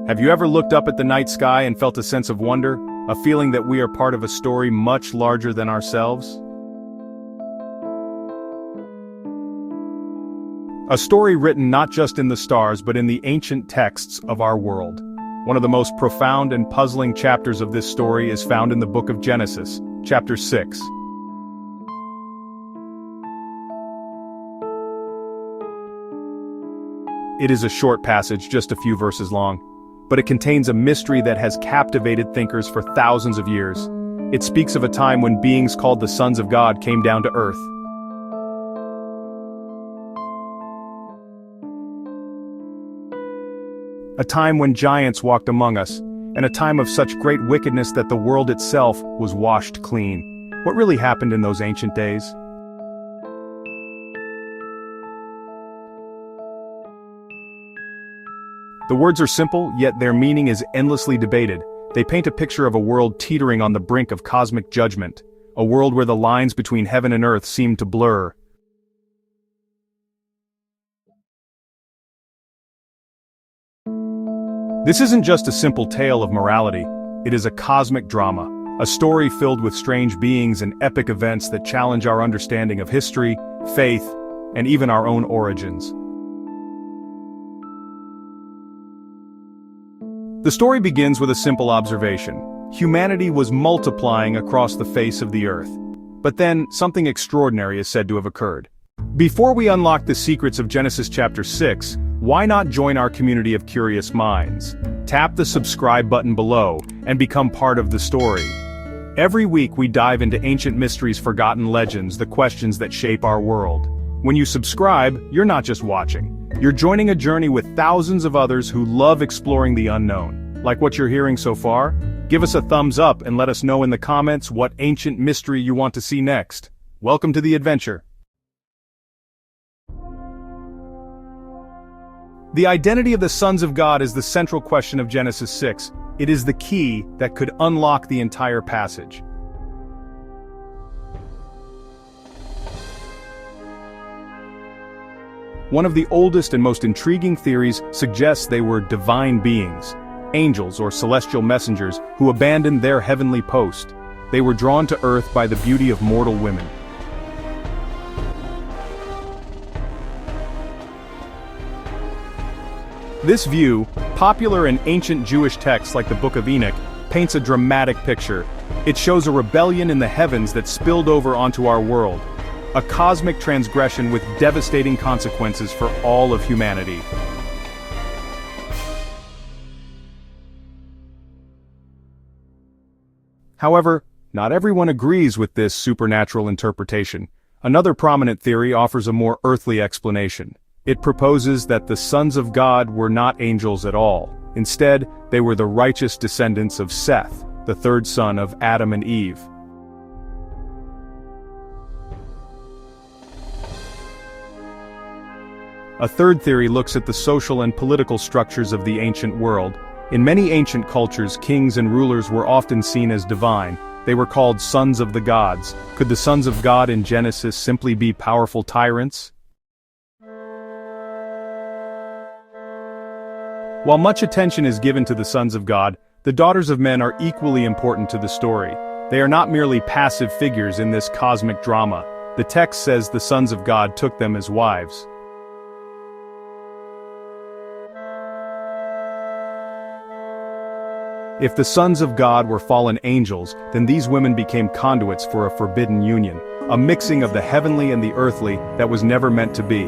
Have you ever looked up at the night sky and felt a sense of wonder, a feeling that we are part of a story much larger than ourselves? A story written not just in the stars but in the ancient texts of our world. One of the most profound and puzzling chapters of this story is found in the book of Genesis, chapter 6. It is a short passage, just a few verses long, but it contains a mystery that has captivated thinkers for thousands of years. It speaks of a time when beings called the sons of God came down to earth. A time when giants walked among us, and a time of such great wickedness that the world itself was washed clean. What really happened in those ancient days? The words are simple, yet their meaning is endlessly debated. They paint a picture of a world teetering on the brink of cosmic judgment, a world where the lines between heaven and earth seem to blur. This isn't just a simple tale of morality, it is a cosmic drama, a story filled with strange beings and epic events that challenge our understanding of history, faith, and even our own origins. The story begins with a simple observation. Humanity was multiplying across the face of the earth. But then, something extraordinary is said to have occurred. Before we unlock the secrets of Genesis chapter 6, why not join our community of curious minds? Tap the subscribe button below and become part of the story. Every week we dive into ancient mysteries, forgotten legends, the questions that shape our world. When you subscribe, you're not just watching. You're joining a journey with thousands of others who love exploring the unknown. Like what you're hearing so far? Give us a thumbs up and let us know in the comments what ancient mystery you want to see next. Welcome to the adventure. The identity of the sons of God is the central question of Genesis 6. It is the key that could unlock the entire passage. One of the oldest and most intriguing theories suggests they were divine beings, angels or celestial messengers who abandoned their heavenly post. They were drawn to earth by the beauty of mortal women. This view, popular in ancient Jewish texts like the Book of Enoch, paints a dramatic picture. It shows a rebellion in the heavens that spilled over onto our world. A cosmic transgression with devastating consequences for all of humanity. However, not everyone agrees with this supernatural interpretation. Another prominent theory offers a more earthly explanation. It proposes that the sons of God were not angels at all. Instead, they were the righteous descendants of Seth, the third son of Adam and Eve. A third theory looks at the social and political structures of the ancient world. In many ancient cultures, kings and rulers were often seen as divine. They were called sons of the gods. Could the sons of God in Genesis simply be powerful tyrants? While much attention is given to the sons of God, the daughters of men are equally important to the story. They are not merely passive figures in this cosmic drama. The text says the sons of God took them as wives. If the sons of God were fallen angels, then these women became conduits for a forbidden union, a mixing of the heavenly and the earthly that was never meant to be.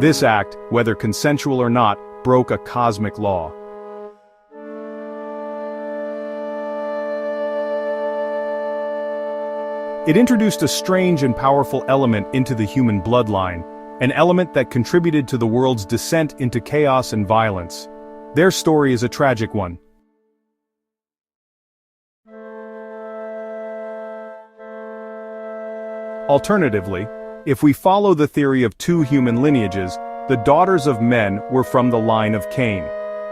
This act, whether consensual or not, broke a cosmic law. It introduced a strange and powerful element into the human bloodline, an element that contributed to the world's descent into chaos and violence. Their story is a tragic one. Alternatively, if we follow the theory of two human lineages, the daughters of men were from the line of Cain.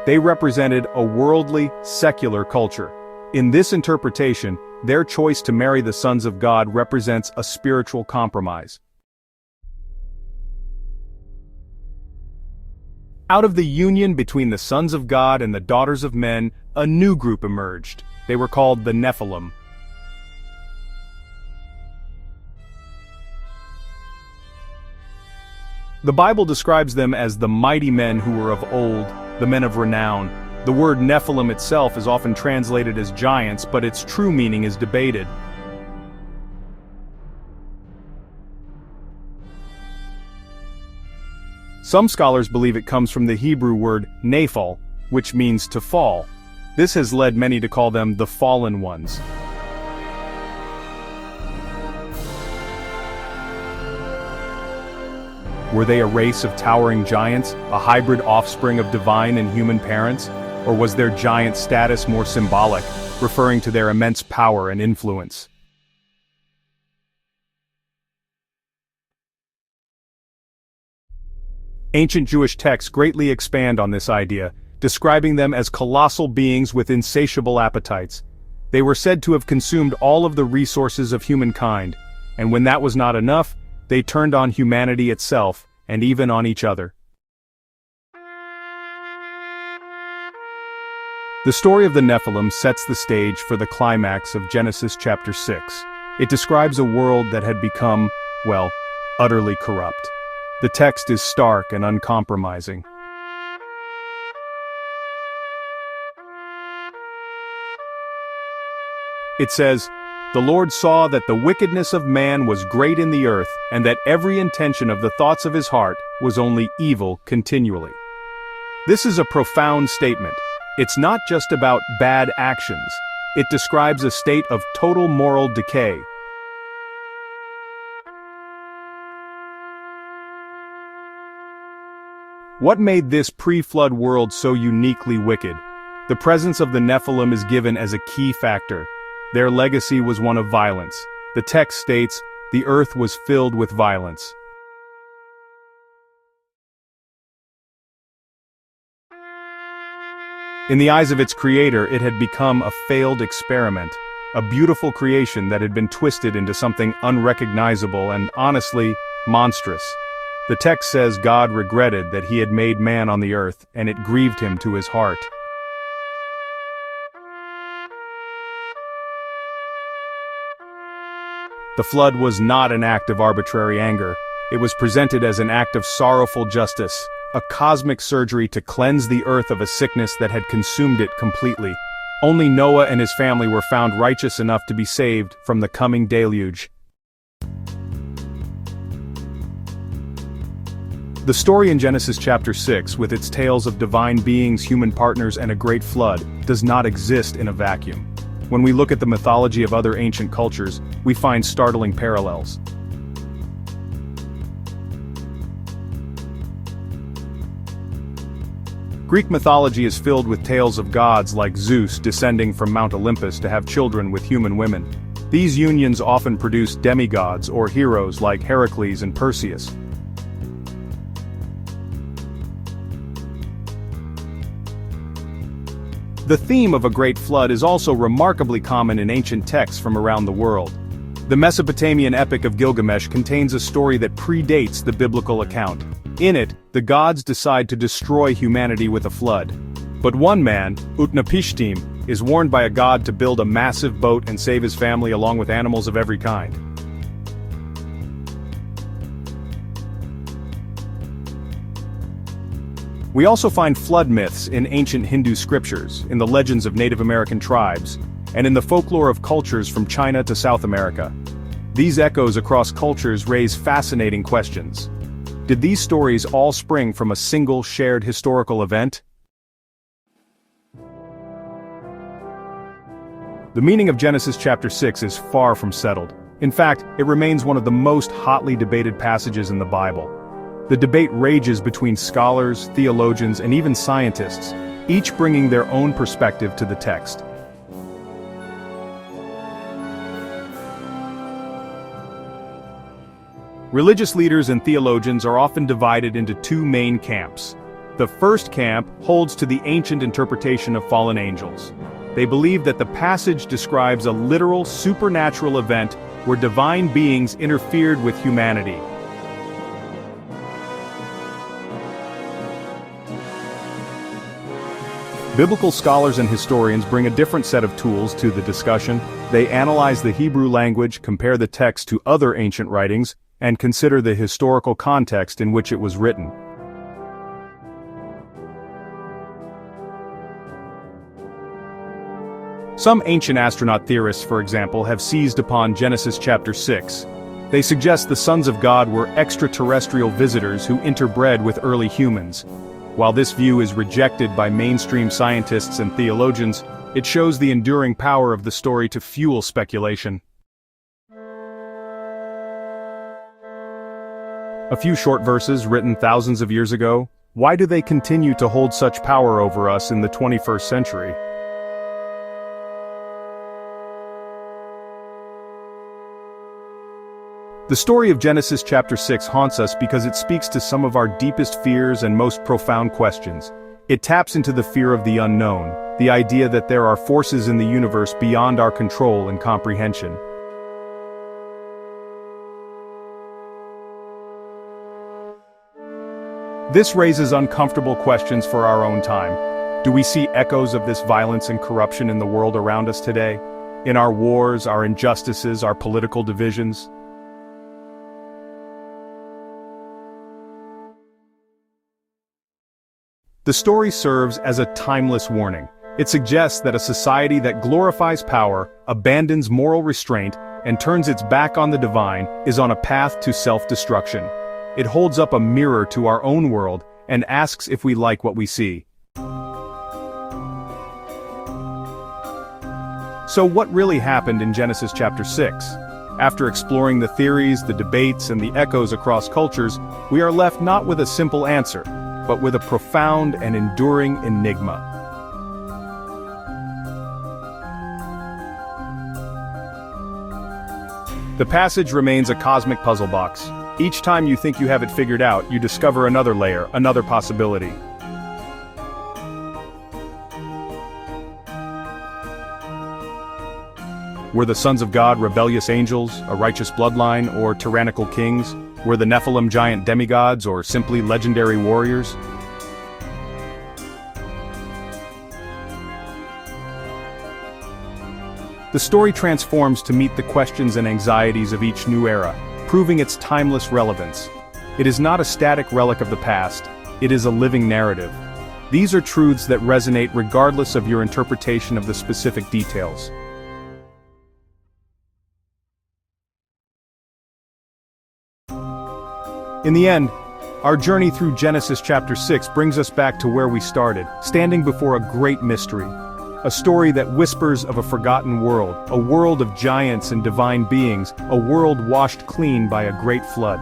They represented a worldly, secular culture. In this interpretation, their choice to marry the sons of God represents a spiritual compromise. Out of the union between the sons of God and the daughters of men, a new group emerged. They were called the Nephilim. The Bible describes them as the mighty men who were of old, the men of renown. The word Nephilim itself is often translated as giants, but its true meaning is debated. Some scholars believe it comes from the Hebrew word nephal, which means to fall. This has led many to call them the fallen ones. Were they a race of towering giants, a hybrid offspring of divine and human parents? Or was their giant status more symbolic, referring to their immense power and influence? Ancient Jewish texts greatly expand on this idea, describing them as colossal beings with insatiable appetites. They were said to have consumed all of the resources of humankind, and when that was not enough, they turned on humanity itself, and even on each other. The story of the Nephilim sets the stage for the climax of Genesis chapter 6. It describes a world that had become, well, utterly corrupt. The text is stark and uncompromising. It says, "The Lord saw that the wickedness of man was great in the earth, and that every intention of the thoughts of his heart was only evil continually." This is a profound statement. It's not just about bad actions. It describes a state of total moral decay. What made this pre-flood world so uniquely wicked? The presence of the Nephilim is given as a key factor. Their legacy was one of violence. The text states, "The earth was filled with violence." In the eyes of its creator, it had become a failed experiment, a beautiful creation that had been twisted into something unrecognizable and, honestly, monstrous. The text says God regretted that he had made man on the earth, and it grieved him to his heart. The flood was not an act of arbitrary anger. It was presented as an act of sorrowful justice, a cosmic surgery to cleanse the earth of a sickness that had consumed it completely. Only Noah and his family were found righteous enough to be saved from the coming deluge. The story in Genesis chapter 6, with its tales of divine beings, human partners, and a great flood, does not exist in a vacuum. When we look at the mythology of other ancient cultures, we find startling parallels. Greek mythology is filled with tales of gods like Zeus descending from Mount Olympus to have children with human women. These unions often produce demigods or heroes like Heracles and Perseus. The theme of a great flood is also remarkably common in ancient texts from around the world. The Mesopotamian epic of Gilgamesh contains a story that predates the biblical account. In it, the gods decide to destroy humanity with a flood. But one man, Utnapishtim, is warned by a god to build a massive boat and save his family along with animals of every kind. We also find flood myths in ancient Hindu scriptures, in the legends of Native American tribes, and in the folklore of cultures from China to South America. These echoes across cultures raise fascinating questions. Did these stories all spring from a single shared historical event? The meaning of Genesis chapter 6 is far from settled. In fact, it remains one of the most hotly debated passages in the Bible. The debate rages between scholars, theologians, and even scientists, each bringing their own perspective to the text. Religious leaders and theologians are often divided into two main camps. The first camp holds to the ancient interpretation of fallen angels. They believe that the passage describes a literal supernatural event where divine beings interfered with humanity. Biblical scholars and historians bring a different set of tools to the discussion. They analyze the Hebrew language, compare the text to other ancient writings, and consider the historical context in which it was written. Some ancient astronaut theorists, for example, have seized upon Genesis chapter 6. They suggest the sons of God were extraterrestrial visitors who interbred with early humans. While this view is rejected by mainstream scientists and theologians, it shows the enduring power of the story to fuel speculation. A few short verses written thousands of years ago, why do they continue to hold such power over us in the 21st century? The story of Genesis chapter 6 haunts us because it speaks to some of our deepest fears and most profound questions. It taps into the fear of the unknown, the idea that there are forces in the universe beyond our control and comprehension. This raises uncomfortable questions for our own time. Do we see echoes of this violence and corruption in the world around us today? In our wars, our injustices, our political divisions? The story serves as a timeless warning. It suggests that a society that glorifies power, abandons moral restraint, and turns its back on the divine is on a path to self-destruction. It holds up a mirror to our own world and asks if we like what we see. So what really happened in Genesis chapter 6? After exploring the theories, the debates, and the echoes across cultures, we are left not with a simple answer, but with a profound and enduring enigma. The passage remains a cosmic puzzle box. Each time you think you have it figured out, you discover another layer, another possibility. Were the sons of God rebellious angels, a righteous bloodline, or tyrannical kings? Were the Nephilim giant demigods, or simply legendary warriors? The story transforms to meet the questions and anxieties of each new era, proving its timeless relevance. It is not a static relic of the past, it is a living narrative. These are truths that resonate regardless of your interpretation of the specific details. In the end, our journey through Genesis chapter 6 brings us back to where we started, standing before a great mystery. A story that whispers of a forgotten world, a world of giants and divine beings, a world washed clean by a great flood.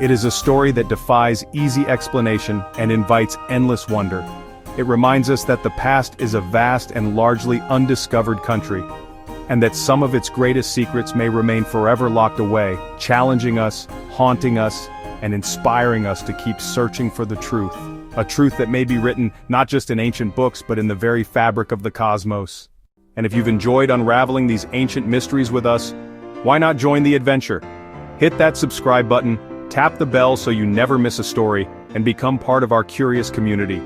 It is a story that defies easy explanation and invites endless wonder. It reminds us that the past is a vast and largely undiscovered country, and that some of its greatest secrets may remain forever locked away, challenging us, haunting us, and inspiring us to keep searching for the truth. A truth that may be written not just in ancient books but in the very fabric of the cosmos. And if you've enjoyed unraveling these ancient mysteries with us, why not join the adventure? Hit that subscribe button, tap the bell so you never miss a story, and become part of our curious community.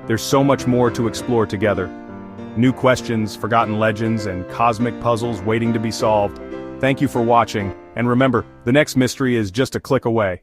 There's so much more to explore together. New questions, forgotten legends, and cosmic puzzles waiting to be solved. Thank you for watching, and remember, the next mystery is just a click away.